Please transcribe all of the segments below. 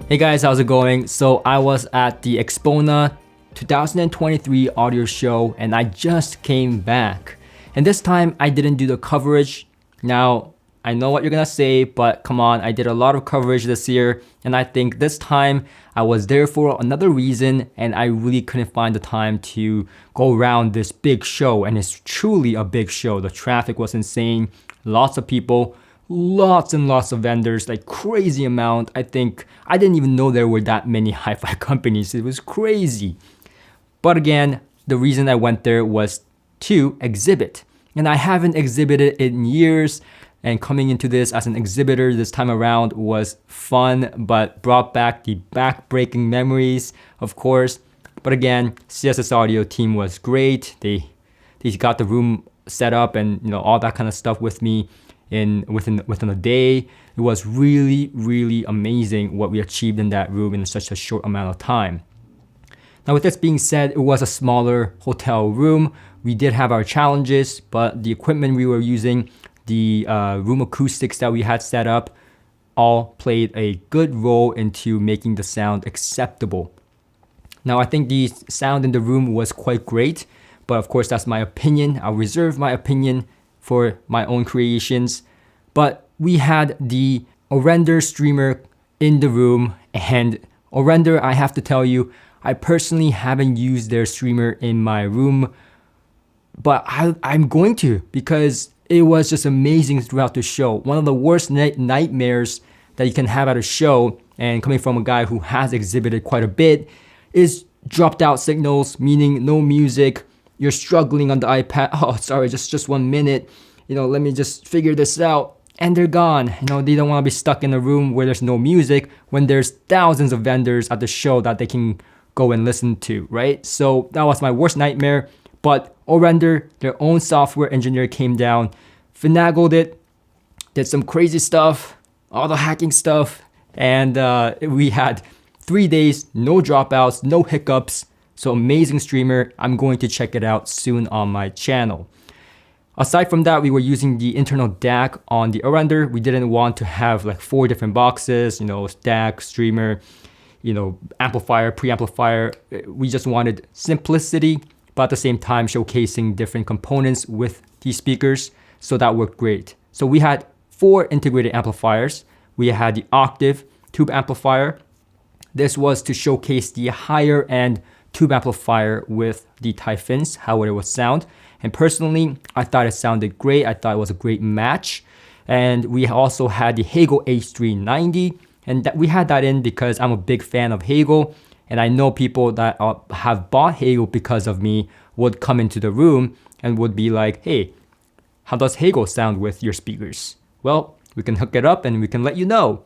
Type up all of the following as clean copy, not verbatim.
Hey guys, how's it going? So I was at the Axpona 2023 audio show and I just came back. And this time I didn't do the coverage. Now, I know what you're gonna say, but come on, I did a lot of coverage this year and I think this time I was there for another reason and I really couldn't find the time to go around this big show, and it's truly a big show. The traffic was insane, lots of people, lots and lots of vendors, like crazy amount. I think I didn't even know there were that many hi-fi companies. It was crazy. But again, the reason I went there was to exhibit. And I haven't exhibited in years. And coming into this as an exhibitor this time around was fun, but brought back the back-breaking memories, of course. But again, CSS Audio team was great. They got the room set up and all that kind of stuff with me within a day. It was really amazing what we achieved in that room in such a short amount of time. Now with this being said, it was a smaller hotel room. We did have our challenges, but the equipment we were using, the room acoustics that we had set up, all played a good role into making the sound acceptable. Now I think the sound in the room was quite great, but of course that's my opinion. I'll reserve my opinion for my own creations. But we had the Orender streamer in the room, and Orender, I have to tell you, I personally haven't used their streamer in my room, but I'm going to, because it was just amazing throughout the show. One of the worst nightmares that you can have at a show, and coming from a guy who has exhibited quite a bit, is dropped out signals, meaning no music. You're struggling on the iPad. Oh, sorry, just 1 minute. Let me just figure this out. And they're gone. They don't want to be stuck in a room where there's no music when there's thousands of vendors at the show that they can go and listen to, right? So that was my worst nightmare. But Orender, their own software engineer, came down, finagled it, did some crazy stuff, all the hacking stuff, and we had 3 days, no dropouts, no hiccups. So amazing streamer. I'm going to check it out soon on my channel. Aside from that, we were using the internal DAC on the Orender. We didn't want to have like 4 different boxes, DAC, streamer, amplifier, preamplifier. We just wanted simplicity, but at the same time showcasing different components with these speakers. So that worked great. So we had 4 integrated amplifiers. We had the octave tube amplifier. This was to showcase the higher end tube amplifier with the Typhons, how it would sound. And personally, I thought it sounded great. I thought it was a great match. And we also had the Hagel H390. And we had that in because I'm a big fan of Hagel. And I know people that have bought Hagel because of me would come into the room and would be like, hey, how does Hagel sound with your speakers? Well, we can hook it up and we can let you know.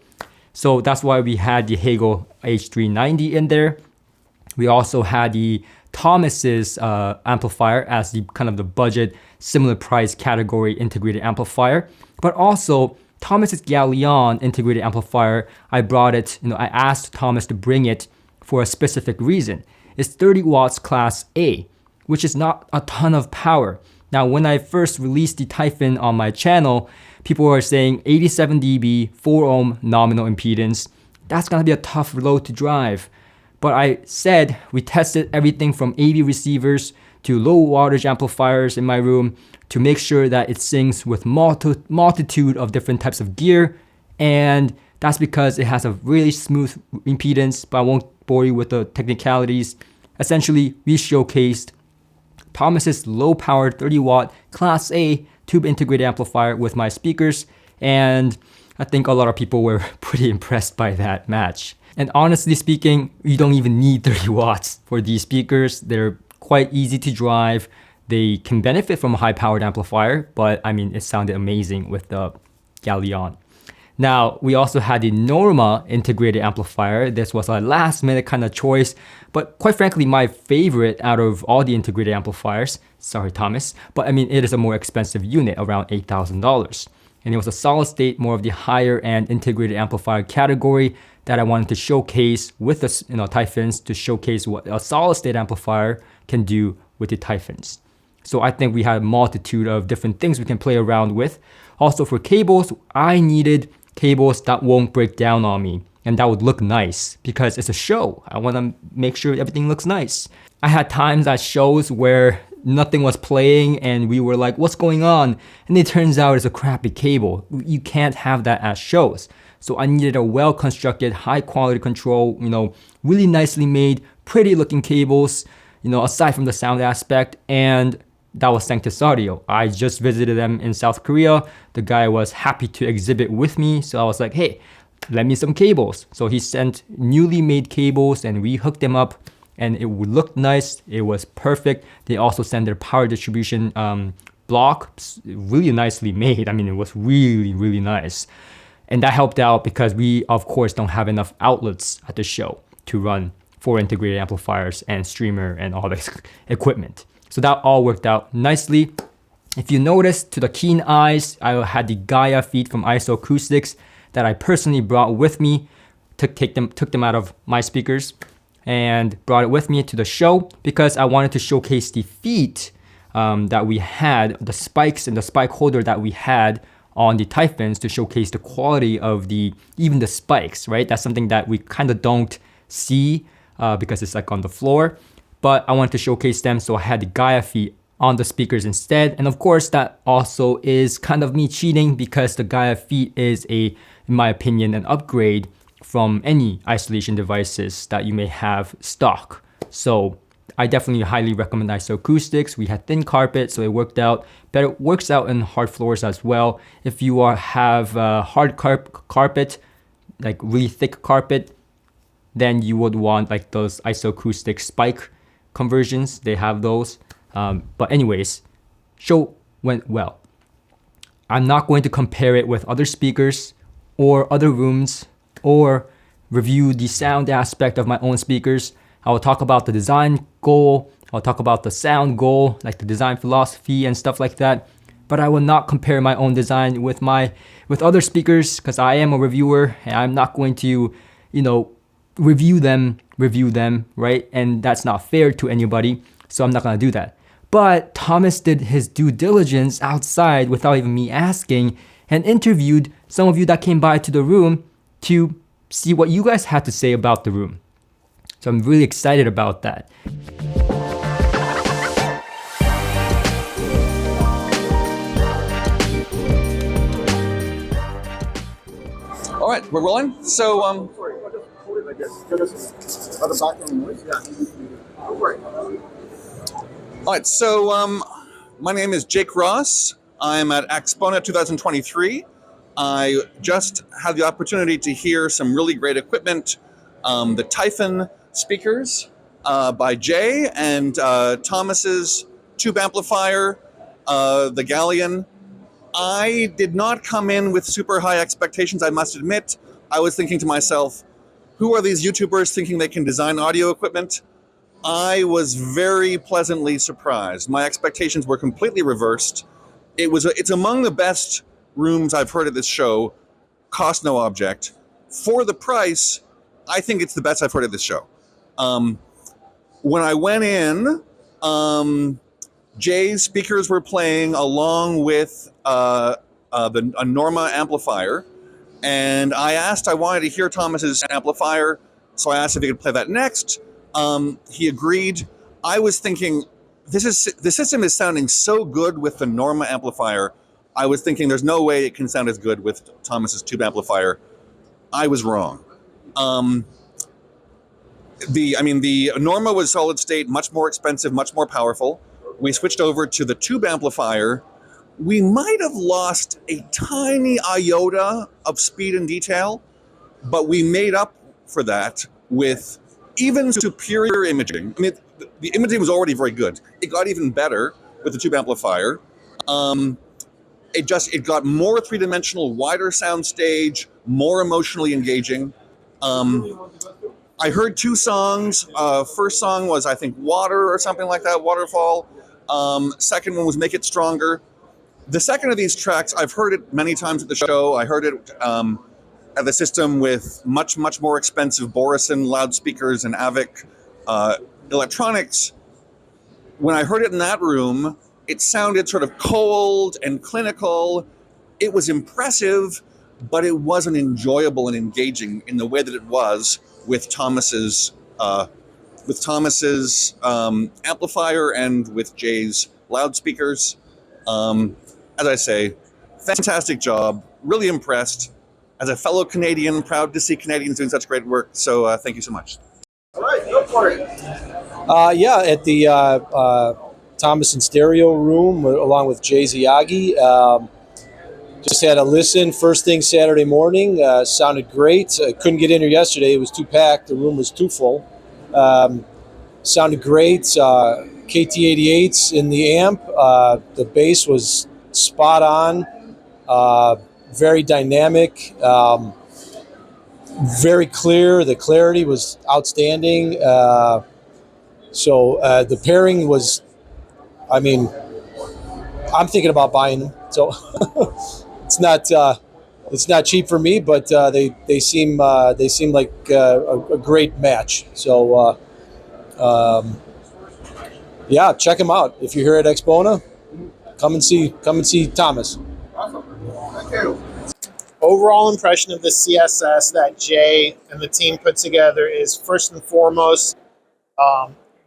So that's why we had the Hagel H390 in there. We also had the Thomas's amplifier as the kind of the budget, similar price category integrated amplifier. But also Thomas's Galleon integrated amplifier, I brought it, I asked Thomas to bring it for a specific reason. It's 30 watts class A, which is not a ton of power. Now, when I first released the Typhon on my channel, people were saying 87 dB, 4 ohm nominal impedance. That's gonna be a tough load to drive. But I said we tested everything from AV receivers to low wattage amplifiers in my room to make sure that it sings with multitude of different types of gear. And that's because it has a really smooth impedance, but I won't bore you with the technicalities. Essentially, we showcased Thomas's low power 30 watt class A tube integrated amplifier with my speakers. And I think a lot of people were pretty impressed by that match. And honestly speaking, you don't even need 30 watts for these speakers. They're quite easy to drive. They can benefit from a high-powered amplifier, but it sounded amazing with the Galleon. Now, we also had the Norma integrated amplifier. This was a last-minute kind of choice, but quite frankly, my favorite out of all the integrated amplifiers. Sorry, Thomas, but it is a more expensive unit, around $8,000. And it was a solid state, more of the higher end integrated amplifier category that I wanted to showcase with the Typhons, to showcase what a solid state amplifier can do with the Typhons. So I think we had a multitude of different things we can play around with. Also for cables, I needed cables that won't break down on me. and that would look nice because it's a show. I want to make sure everything looks nice. I had times at shows where nothing was playing and we were like, what's going on? And it turns out it's a crappy cable. You can't have that at shows. So I needed a well-constructed, high-quality control, really nicely made, pretty-looking cables, aside from the sound aspect, and that was Sanctus Audio. I just visited them in South Korea. The guy was happy to exhibit with me, so I was like, hey, lend me some cables. So he sent newly made cables and we hooked them up, and it looked nice. It was perfect. They also sent their power distribution block, really nicely made. I mean, it was really, really nice. And that helped out because we, of course, don't have enough outlets at the show to run 4 integrated amplifiers and streamer and all this equipment. So that all worked out nicely. If you notice, to the keen eyes, I had the Gaia feet from ISO Acoustics that I personally brought with me, took them out of my speakers and brought it with me to the show because I wanted to showcase the feet that we had, the spikes and the spike holder that we had on the Typhons to showcase the quality of even the spikes, right? That's something that we kind of don't see because it's like on the floor, but I wanted to showcase them, so I had the Gaia feet on the speakers instead. And of course, that also is kind of me cheating because the Gaia feet is in my opinion, an upgrade from any isolation devices that you may have stock. So I definitely highly recommend ISO Acoustics. We had thin carpet, so it worked out, but it works out in hard floors as well. If you have hard carpet, like really thick carpet, then you would want like those ISO Acoustic spike conversions. They have those. But anyways, show went well. I'm not going to compare it with other speakers or other rooms or review the sound aspect of my own speakers. I will talk about the design goal. I'll talk about the sound goal, like the design philosophy and stuff like that. But I will not compare my own design with other speakers because I am a reviewer and I'm not going to, review them, right? And that's not fair to anybody. So I'm not going to do that. But Thomas did his due diligence outside without even me asking and interviewed some of you that came by to the room to see what you guys had to say about the room. So I'm really excited about that. All right, we're rolling. So, all right, so my name is Jake Ross. I'm at Axpona 2023. I just had the opportunity to hear some really great equipment, the Typhon speakers by Jay and Thomas's tube amplifier, the Galleon. I did not come in with super high expectations, I must admit. I was thinking to myself, who are these YouTubers thinking they can design audio equipment? I was very pleasantly surprised. My expectations were completely reversed. It's among the best rooms I've heard at this show, cost no object. For the price, I think it's the best I've heard at this show. When I went in, Jay's speakers were playing along with a Norma amplifier, and I wanted to hear Thomas's amplifier, so I asked if he could play that next. He agreed. I was thinking, the system is sounding so good with the Norma amplifier. I was thinking there's no way it can sound as good with Thomas's tube amplifier. I was wrong. The Norma was solid state, much more expensive, much more powerful. We switched over to the tube amplifier. We might have lost a tiny iota of speed and detail, but we made up for that with even superior imaging. I mean, the imaging was already very good. It got even better with the tube amplifier. It got more three-dimensional, wider sound stage, more emotionally engaging. I heard 2 songs. First song was, I think, Water or something like that, Waterfall. Second one was Make It Stronger. The second of these tracks, I've heard it many times at the show. I heard it at the system with much, much more expensive Borison loudspeakers and Avic electronics. When I heard it in that room, it sounded sort of cold and clinical. It was impressive, but it wasn't enjoyable and engaging in the way that it was with Thomas's amplifier and with Jay's loudspeakers. As I say, fantastic job. Really impressed. As a fellow Canadian, proud to see Canadians doing such great work. So thank you so much. All right, go for it. At the Thomas and Stereo Room, along with Jay's Iyagi. Just had a listen first thing Saturday morning. Sounded great. Couldn't get in here yesterday. It was too packed. The room was too full. Sounded great. KT88s in the amp. The bass was spot on. Very dynamic. Very clear. The clarity was outstanding. So the pairing was, I mean, I'm thinking about buying them. So it's not cheap for me, but they seem like a great match. So yeah, check them out. If you're here at Axpona, come and see Thomas. Awesome. Thank you. Overall impression of the CSS that Jay and the team put together is, first and foremost,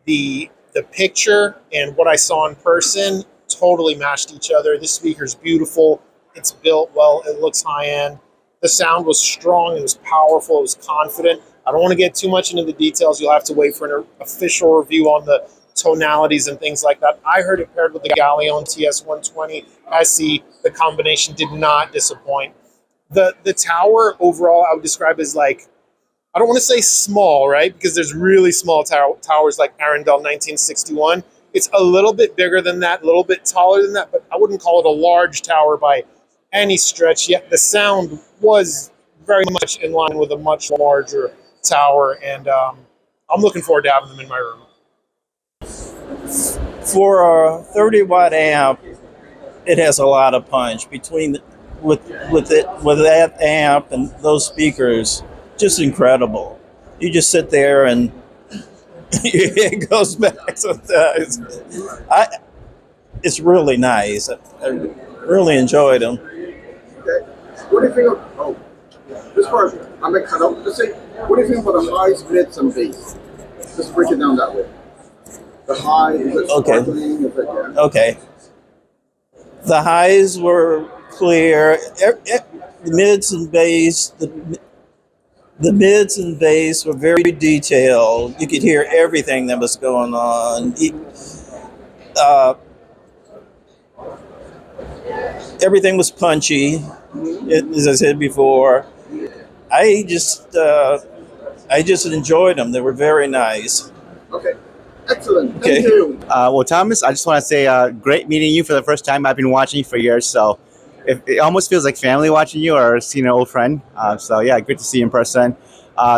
the picture and what I saw in person totally matched each other. This speaker's beautiful. It's built well. It looks high end. The sound was strong. It was powerful. It was confident. I don't want to get too much into the details. You'll have to wait for an official review on the tonalities and things like that. I heard it paired with the Galleon TS120 SE. The combination did not disappoint. The tower overall, I would describe as like, I don't want to say small, right? Because there's really small towers like Arundel 1961. It's a little bit bigger than that, a little bit taller than that, but I wouldn't call it a large tower by any stretch. Yet the sound was very much in line with a much larger tower, and I'm looking forward to having them in my room. For a 30-watt amp, it has a lot of punch. With that amp and those speakers, just incredible. You just sit there and it goes back sometimes. It's really nice. I really enjoyed them. Okay. What do you think of, this part, I'm going to cut out, just say, what do you think about the highs, mids, and bass? Just break it down that way. The high, is it sparkling? Is it, yeah. Okay. The highs were clear. The mids and bass, the mids and bass were very detailed. You could hear everything that was going on. Everything was punchy, as I said before. I just enjoyed them. They were very nice. Okay. Excellent. Thank you. Well, Thomas, I just want to say great meeting you for the first time. I've been watching you for years, so it almost feels like family watching you or seeing an old friend. So yeah, good to see you in person.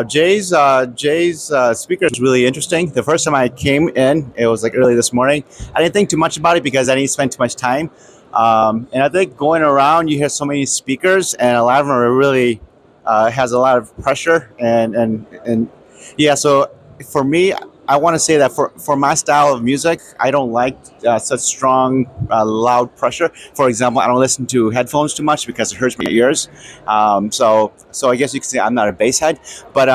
Jay's speaker is really interesting. The first time I came in, it was like early this morning. I didn't think too much about it because I didn't spend too much time. And I think going around, you hear so many speakers, and a lot of them are really has a lot of pressure and yeah. So for me, I want to say that for my style of music, I don't like such strong, loud pressure. For example, I don't listen to headphones too much because it hurts my ears. So I guess you could say I'm not a bass head. But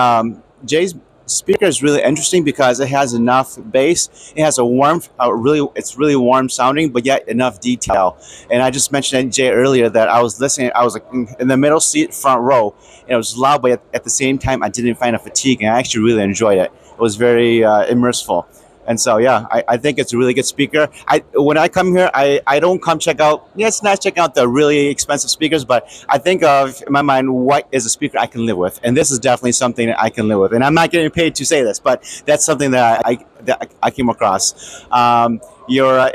Jay's speaker is really interesting because it has enough bass. It has a warmth, it's really warm sounding, but yet enough detail. And I just mentioned to Jay earlier that I was listening. I was like in the middle seat, front row, and it was loud, but at the same time, I didn't find a fatigue, and I actually really enjoyed it. It was very immersive. And so, yeah, I think it's a really good speaker. When I come here, I don't come check out, yeah, it's nice checking out the really expensive speakers, but I think of, in my mind, what is a speaker I can live with? And this is definitely something that I can live with. And I'm not getting paid to say this, but that's something that I came across. Your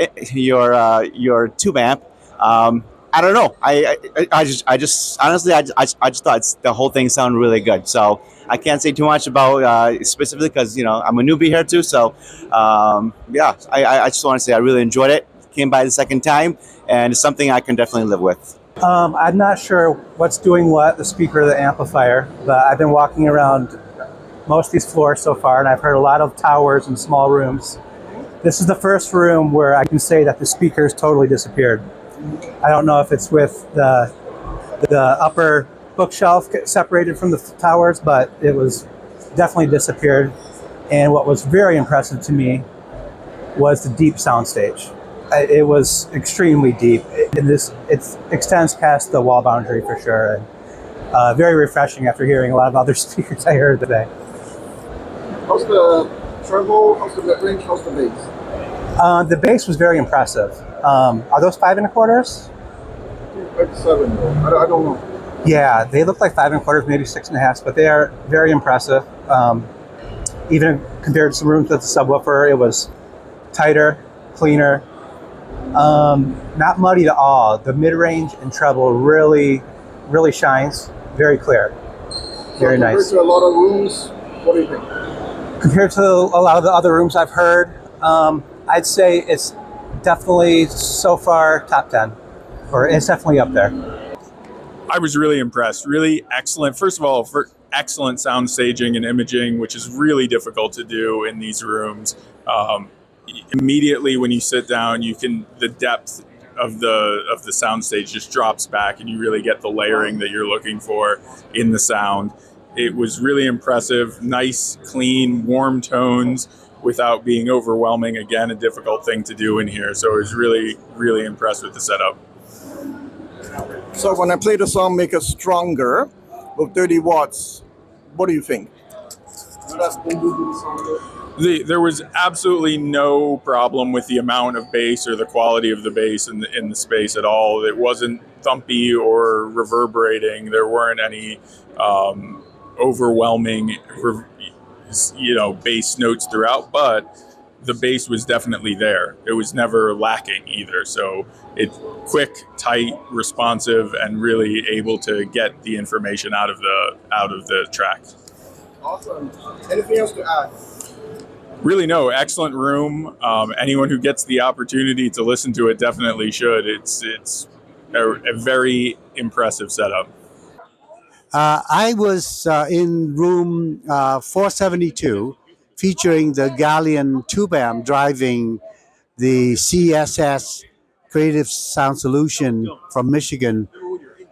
tube amp, I don't know. I just honestly, I just thought the whole thing sounded really good. So I can't say too much about specifically because I'm a newbie here too. So yeah, I just want to say I really enjoyed it. Came by the second time, and it's something I can definitely live with. I'm not sure what's doing what, the speaker or the amplifier, but I've been walking around most of these floors so far, and I've heard a lot of towers and small rooms. This is the first room where I can say that the speakers totally disappeared. I don't know if it's with the upper bookshelf separated from the towers, but it was definitely disappeared. And what was very impressive to me was the deep soundstage. It was extremely deep. It extends past the wall boundary for sure, and very refreshing after hearing a lot of other speakers I heard today. How's the treble? How's the mid range? How's the bass? The bass was very impressive. Are those 5 1/4s? Like 7. I don't know. Yeah, they look like 5 1/4s, maybe 6 1/2s, but they are very impressive. Even compared to some rooms with the subwoofer, it was tighter, cleaner, not muddy at all. The mid-range and treble really shines, very clear, very nice. Compared to a lot of rooms, what do you think? Compared to a lot of the other rooms I've heard, I'd say it's definitely so far top 10, or it's definitely up there. I was really impressed. Really excellent. First of all, for excellent sound staging and imaging, which is really difficult to do in these rooms. Immediately when you sit down, the depth of the sound stage just drops back, and you really get the layering that you're looking for in the sound. It was really impressive. Nice, clean, warm tones without being overwhelming. Again, a difficult thing to do in here. So I was really, really impressed with the setup. So when I play the song Make Us Stronger with 30 watts, what do you think? There was absolutely no problem with the amount of bass or the quality of the bass in the space at all. It wasn't thumpy or reverberating. There weren't any overwhelming, bass notes throughout, but the bass was definitely there. It was never lacking either. So it's quick, tight, responsive, and really able to get the information out of the track. Awesome. Anything else to add? Really, no. Excellent room. Anyone who gets the opportunity to listen to it definitely should. It's a very impressive setup. I was in room 472, featuring the Galleon tube amp driving the CSS Creative Sound Solution from Michigan,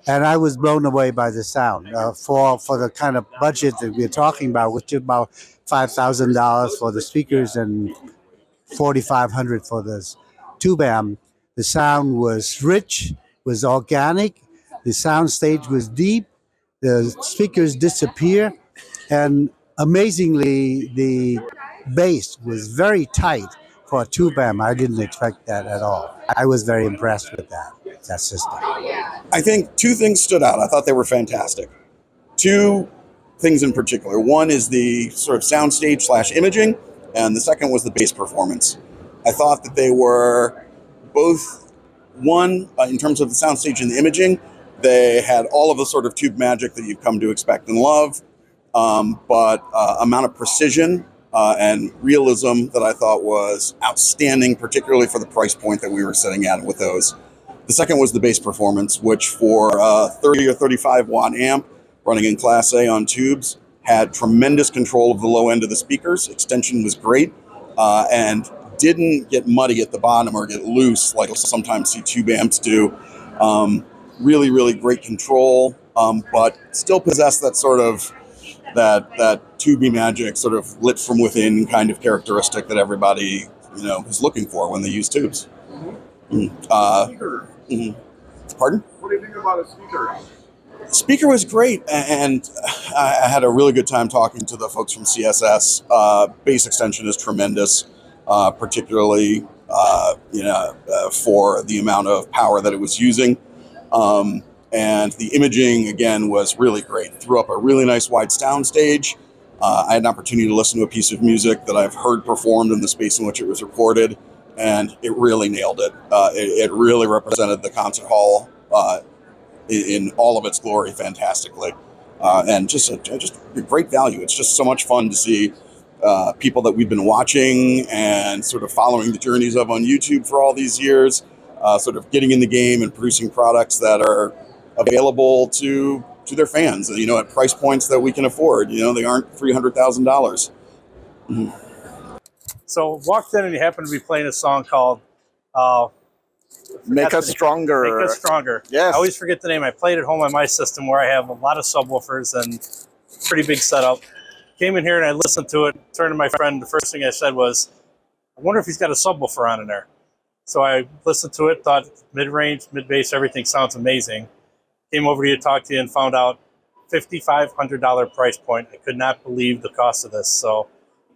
and I was blown away by the sound. For the kind of budget that we're talking about, which is about $5,000 for the speakers and $4,500 for the tube amp, the sound was rich, was organic, the sound stage was deep, the speakers disappear, and amazingly, the bass was very tight for a tube amp. I didn't expect that at all. I was very impressed with that system. I think 2 things stood out. I thought they were fantastic. 2 things in particular. One is the sort of soundstage / imaging, and the second was the bass performance. I thought that they were both, one, in terms of the soundstage and the imaging, they had all of the sort of tube magic that you've come to expect and love, but amount of precision and realism that I thought was outstanding, particularly for the price point that we were sitting at with those. The second was the bass performance, which for a 30 or 35 watt amp running in Class A on tubes had tremendous control of the low end of the speakers. Extension was great and didn't get muddy at the bottom or get loose like you'll sometimes see tube amps do. Really, really great control, but still possessed that sort of that tubey magic, sort of lit from within kind of characteristic that everybody is looking for when they use tubes. Speaker. Pardon? What do you think about a speaker? Speaker was great, and I had a really good time talking to the folks from CSS. Bass extension is tremendous, particularly for the amount of power that it was using. And the imaging, again, was really great. Threw up a really nice wide sound stage. I had an opportunity to listen to a piece of music that I've heard performed in the space in which it was recorded, and it really nailed it. It really represented the concert hall in all of its glory fantastically. And just a great value. It's just so much fun to see people that we've been watching and sort of following the journeys of on YouTube for all these years, sort of getting in the game and producing products that are available to their fans, at price points that we can afford. They aren't $300,000. So walked in and he happened to be playing a song called Make us stronger. Make us stronger. Yes. I always forget the name. I played at home on my system where I have a lot of subwoofers and pretty big setup. Came in here and I listened to it, turned to my friend. The first thing I said was, I wonder if he's got a subwoofer on in there. So I listened to it, thought mid-range, mid-bass, everything sounds amazing. Came over here to talk to you and found out $5,500 price point. I could not believe the cost of this. So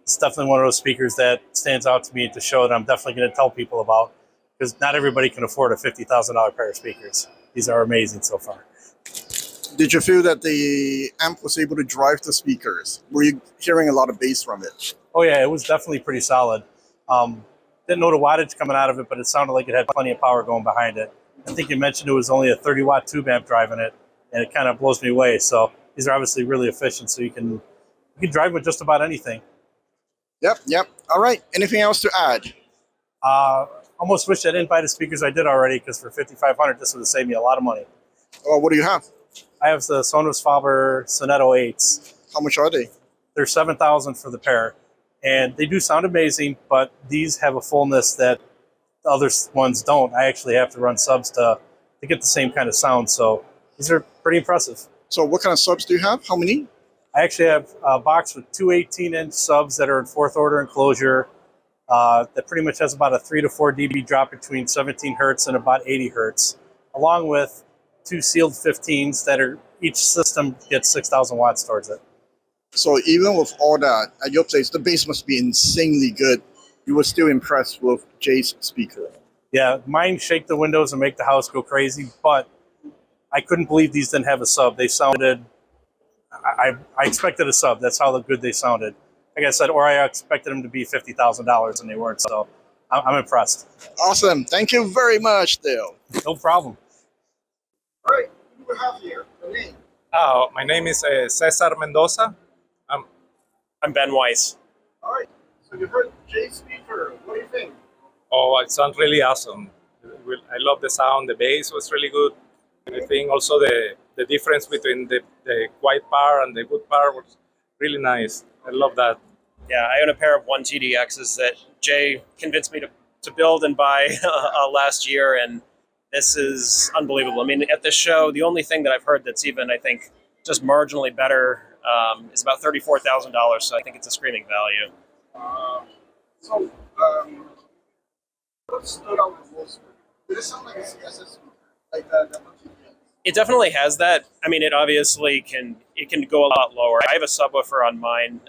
it's definitely one of those speakers that stands out to me at the show that I'm definitely going to tell people about, because not everybody can afford a $50,000 pair of speakers. These are amazing so far. Did you feel that the amp was able to drive the speakers? Were you hearing a lot of bass from it? Oh yeah, it was definitely pretty solid. Didn't know the wattage coming out of it, but it sounded like it had plenty of power going behind it. I think you mentioned it was only a 30-watt tube amp driving it, and it kind of blows me away. So these are obviously really efficient, so you can drive with just about anything. Yep. All right. Anything else to add? Almost wish I didn't buy the speakers I did already, because for $5,500, this would have saved me a lot of money. Oh, what do you have? I have the Sonos Faber Sonetto 8s. How much are they? They're $7,000 for the pair, and they do sound amazing, but these have a fullness that the other ones don't. I actually have to run subs to get the same kind of sound, so these are pretty impressive. So what kind of subs do you have? How many? I actually have a box with two 18-inch subs that are in fourth order enclosure that pretty much has about a 3 to 4 dB drop between 17 hertz and about 80 hertz, along with two sealed 15s that are, each system gets 6,000 watts towards it. So even with all that, at your place, the bass must be insanely good. You were still impressed with Jay's speaker. Yeah, mine shake the windows and make the house go crazy, but I couldn't believe these didn't have a sub. They sounded, I expected a sub. That's how good they sounded. Like I said, or I expected them to be $50,000 and they weren't, so I'm impressed. Awesome. Thank you very much, Dale. No problem. All right, who do we have here? Your name? My name is Cesar Mendoza. I'm Ben Weiss. All right, so you heard Jay's speaker. What do you think? Oh, it sounds really awesome. I love the sound. The bass was really good. I think also the difference between the quiet part and the good part was really nice. I love that. Yeah, I own a pair of 1TDXs that Jay convinced me to build and buy last year, and this is unbelievable. I mean, at this show, the only thing that I've heard that's even, I think, just marginally better is about $34,000, so I think it's a screaming value. What stood out the most? Did it sound like a CSS speaker? Like that It definitely has that. I mean, it obviously can go a lot lower. I have a subwoofer on mine,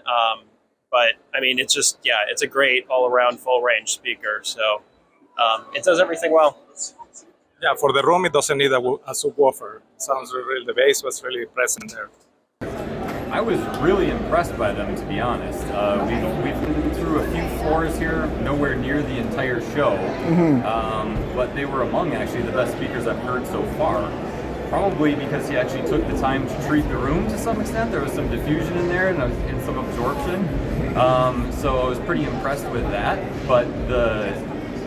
but I mean, it's just, yeah, it's a great all-around full-range speaker, so it does everything well. Yeah, for the room, it doesn't need a subwoofer. Sounds really, the bass was really present there. I was really impressed by them, to be honest. We've been through a few floors here, nowhere near the entire show, but they were among actually the best speakers I've heard so far. Probably because he actually took the time to treat the room to some extent. There was some diffusion in there and some absorption. So I was pretty impressed with that, but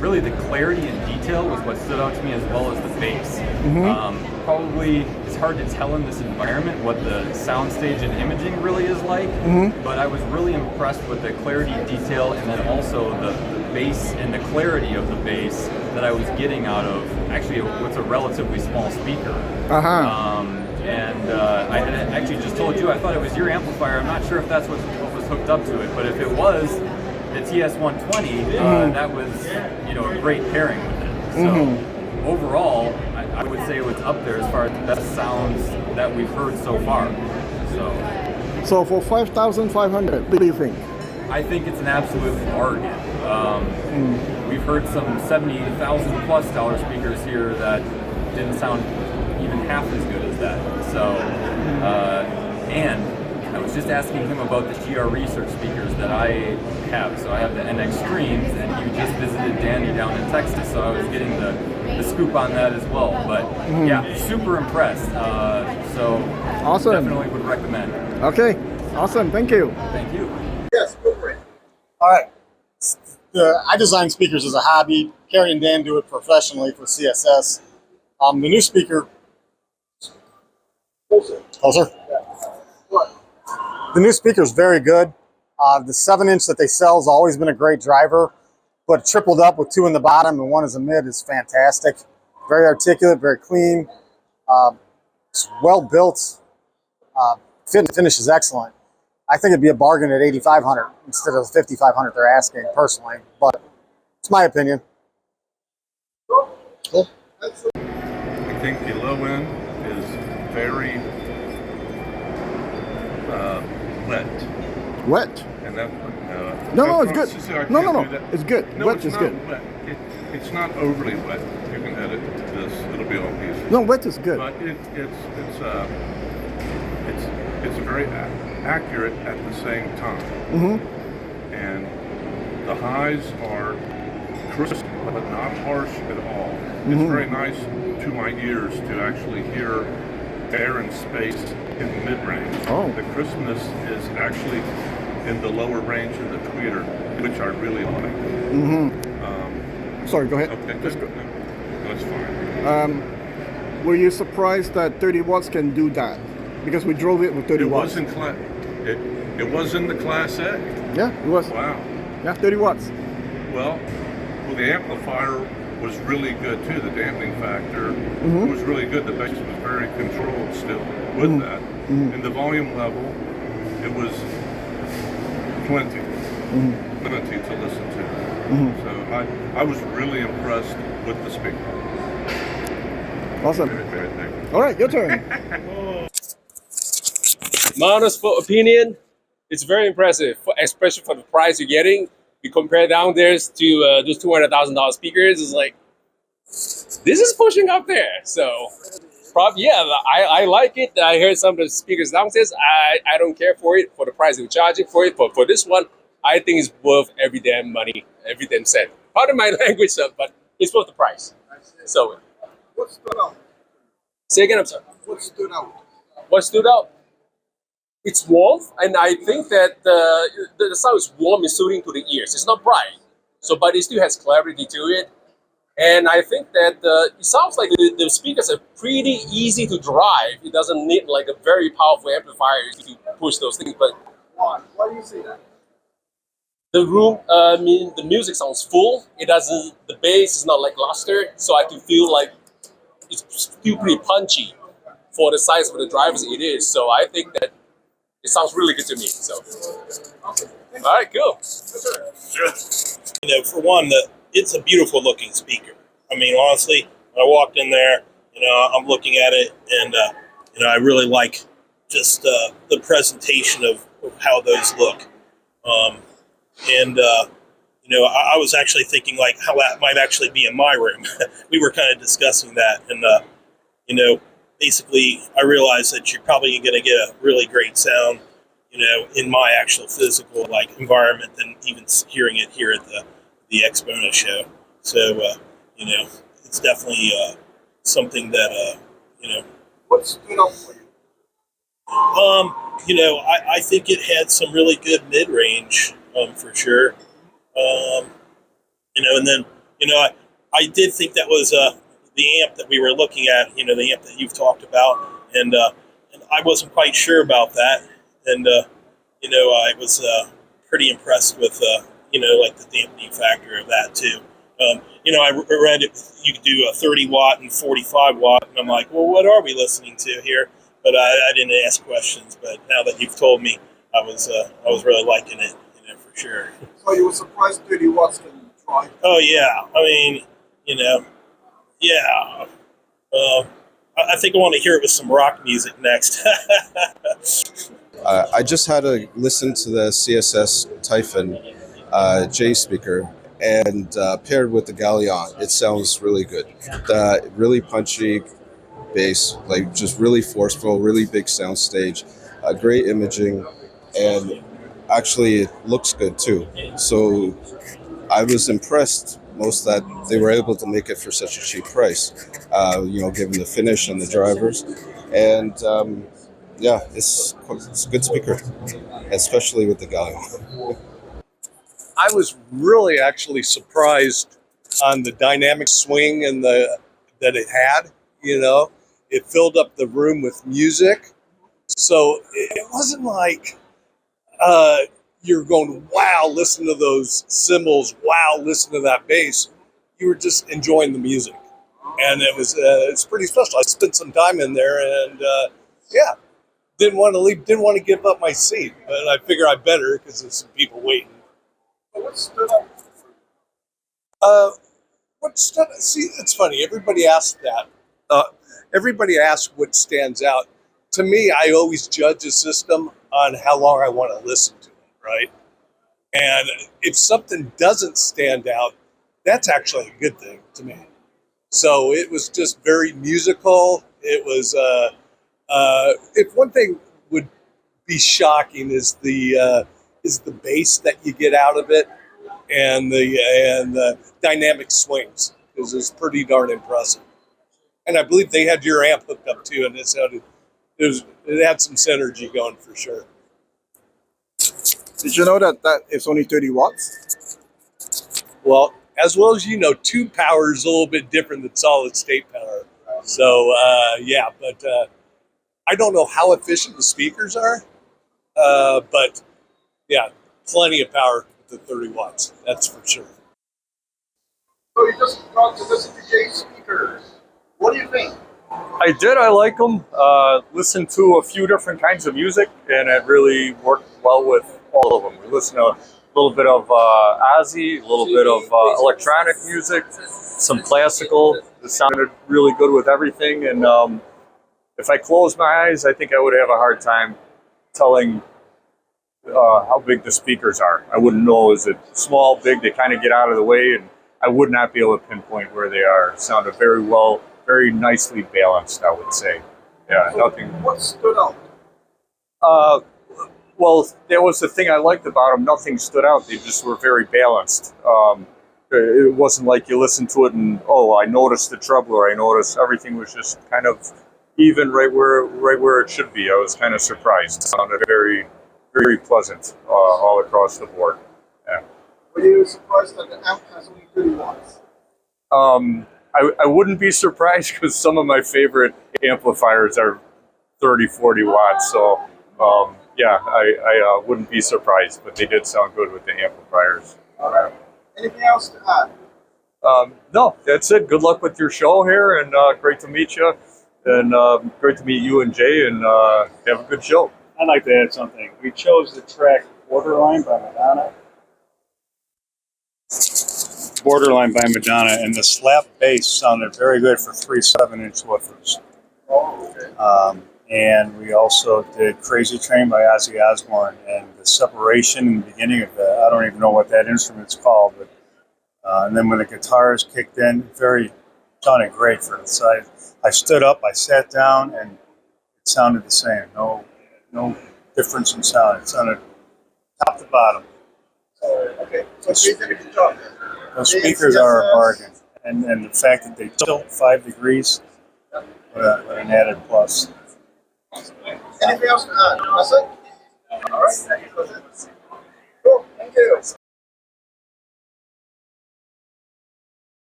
really the clarity and detail was what stood out to me, as well as the bass. Probably it's hard to tell in this environment what the soundstage and imaging really is like, but I was really impressed with the clarity, detail, and then also the bass and the clarity of the bass that I was getting out of actually what's a relatively small speaker. And I had actually just told you I thought it was your amplifier. I'm not sure if that's what was hooked up to it, but if it was the TS120, that was a great pairing with it. So overall, I would say it was up there as far as the best sounds that we've heard so far. So for $5,500, what do you think? I think it's an absolute bargain. We've heard some $70,000 plus speakers here that didn't sound even half as good as that. So, and I was just asking him about the GR Research speakers that I have. So I have the NX Streams, and he just visited Danny down in Texas, so I was getting the scoop on that as well. But yeah, super impressed. So awesome. Definitely would recommend. Okay, awesome. Thank you. Thank you. Yes, go for it. All right. I design speakers as a hobby. Carrie and Dan do it professionally for CSS. The new speaker. Closer. The new speaker is very good. The 7-inch that they sell has always been a great driver. but tripled up with 2 in the bottom and 1 as a mid is fantastic. Very articulate, very clean. It's well built. Fit and finish is excellent. I think it'd be a bargain at $8,500 instead of the $5,500 they're asking personally, but it's my opinion. Cool. I think the low end is very wet. Wet. And that, No, it's good. No. It's good. No, Wet it's is not good. wet. It's not overly wet. You can edit this; it'll be all pieces. No, wet is good. But it's very accurate at the same time. Mm-hmm. And the highs are crisp, but not harsh at all. Mm-hmm. It's very nice to my ears to actually hear air and space in the mid-range. Oh. The crispness is actually in the lower range of the tweeter, which I really like. Mm-hmm. Sorry, go ahead. Okay, Just go. that's fine. Were you surprised that 30 watts can do that? Because we drove it with 30 watts. It was in the Class A. Yeah, it was. Wow. Yeah, 30 watts. Well, the amplifier was really good too. The dampening factor was really good. The bass was very controlled still with that. And the volume level, it was plenty to listen to. So I was really impressed with the speaker. Awesome. All right, your turn. My honest opinion, it's very impressive, especially for the price you're getting. You compare down there to those $200,000 speakers, it's like, this is pushing up there. So, I like it. I heard some of the speakers downstairs. I don't care for it, for the price they're charging for it. But for this one, I think it's worth every damn money, every damn cent. Pardon my language, but it's worth the price. So, What stood out? Say again, I'm sorry. What stood out? What stood out? It's warmth, and I think that the sound is warm and soothing to the ears. It's not bright, but it still has clarity to it. And I think that it sounds like the speakers are pretty easy to drive. It doesn't need like a very powerful amplifier to push those things. But Why do you say that? the room, the music sounds full. It doesn't. The bass is not like luster, so I can feel like it's still pretty punchy for the size of the drivers it is. So I think that it sounds really good to me. So, all right, cool. Sure. For one, it's a beautiful looking speaker. I mean, honestly, when I walked in there, I'm looking at it, and I really like just the presentation of how those look. I was actually thinking like how that might actually be in my room. We were kind of discussing that, and basically I realized that you're probably going to get a really great sound, in my actual physical environment than even hearing it here at the Axpona show. So it's definitely something that What stood out for you? I think it had some really good mid-range, for sure. And then, I did think that was the amp that we were looking at, the amp that you've talked about, and I wasn't quite sure about that, and I was pretty impressed with the dampening factor of that too. I read you could do a 30 watt and 45 watt, and I'm like, well, what are we listening to here? But I didn't ask questions. But now that you've told me, I was really liking it, for sure. So you were surprised 30 watts can try? Oh yeah, I mean, yeah. I think I want to hear it with some rock music next. I just had to listen to the CSS Typhon J speaker, and paired with the Galleon, it sounds really good. Really punchy bass, just really forceful, really big sound stage, great imaging, and actually it looks good too. So I was impressed most that they were able to make it for such a cheap price, given the finish and the drivers. And it's a good speaker, especially with the Galleon. I was really actually surprised on the dynamic swing and that it had. It filled up the room with music, so it wasn't like you're going, wow, listen to those cymbals. Wow, listen to that bass. You were just enjoying the music. And it's pretty special. I spent some time in there and yeah, didn't want to leave, didn't want to give up my seat, but I figure I better because there's some people waiting. What stood out? See, it's funny. Everybody asks that. Everybody asks what stands out. To me, I always judge a system on how long I want to listen to it, right? And if something doesn't stand out, that's actually a good thing to me. So it was just very musical. It was, if one thing would be shocking is the bass that you get out of it and the dynamic swings, because it's pretty darn impressive. And I believe they had your amp hooked up too, and it had some synergy going for sure. Did you know that it's only 30 watts? Well, as well as you know, tube power is a little bit different than solid state power. So yeah, but I don't know how efficient the speakers are, but yeah, plenty of power with the 30 watts. That's for sure. So you just got to listen to Jay's speakers. What do you think? I did. I like them. Listened to a few different kinds of music, and it really worked well with all of them. We listened to a little bit of Ozzy, a little bit of electronic music, some classical. It sounded really good with everything. And if I closed my eyes, I think I would have a hard time telling how big the speakers are. I wouldn't know, is it small, big? They kind of get out of the way, and I would not be able to pinpoint where they are. It sounded very well, very nicely balanced, I would say. Yeah, nothing. What stood out? Well, that was the thing I liked about them. Nothing stood out. They just were very balanced. It wasn't like you listened to it and, oh, I noticed the treble, or I noticed everything was just kind of even right where it should be. I was kind of surprised. It sounded very, very pleasant all across the board. Yeah. Were you surprised that the amp has only 30 watts? I wouldn't be surprised because some of my favorite amplifiers are 30, 40 watts. So, yeah, I wouldn't be surprised, but they did sound good with the amplifiers. Anything else to add? No, that's it. Good luck with your show here, and great to meet you. And great to meet you and Jay, and have a good show. I'd like to add something. We chose the track Borderline by Madonna. Borderline by Madonna, and the slap bass sounded very good for 3 7-inch woofers. Oh, okay. And we also did Crazy Train by Ozzy Osbourne, and the separation in the beginning of the, I don't even know what that instrument's called, but and then when the guitars kicked in, sounded great for the side. I stood up, I sat down, and it sounded the same. No difference in sound. It sounded top to bottom. Okay, so you did a good job. Those speakers are a bargain, and the fact that they tilt 5 degrees with an added plus. Anything else to add? That's it? All right, that's it. Cool, thank you.